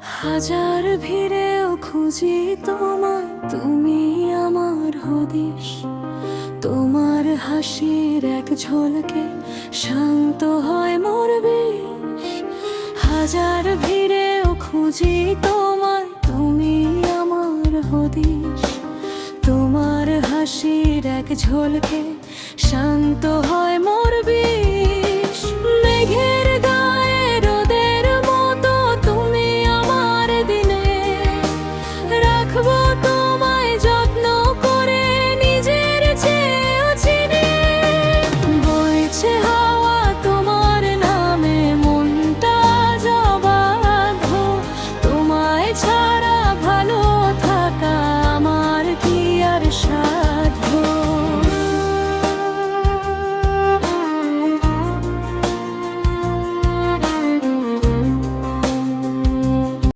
হাজার ভিড়েও খুঁজি তোমায়, তুমি আমার হদিশ। তোমার হাসির এক ঝলকে শান্ত হয় মোর বিষ। হাজার ভিড়েও খুঁজি তোমায়, তুমি আমার হদিশ। তোমার হাসির এক ঝলকে শান্ত হয় মোর বিষ।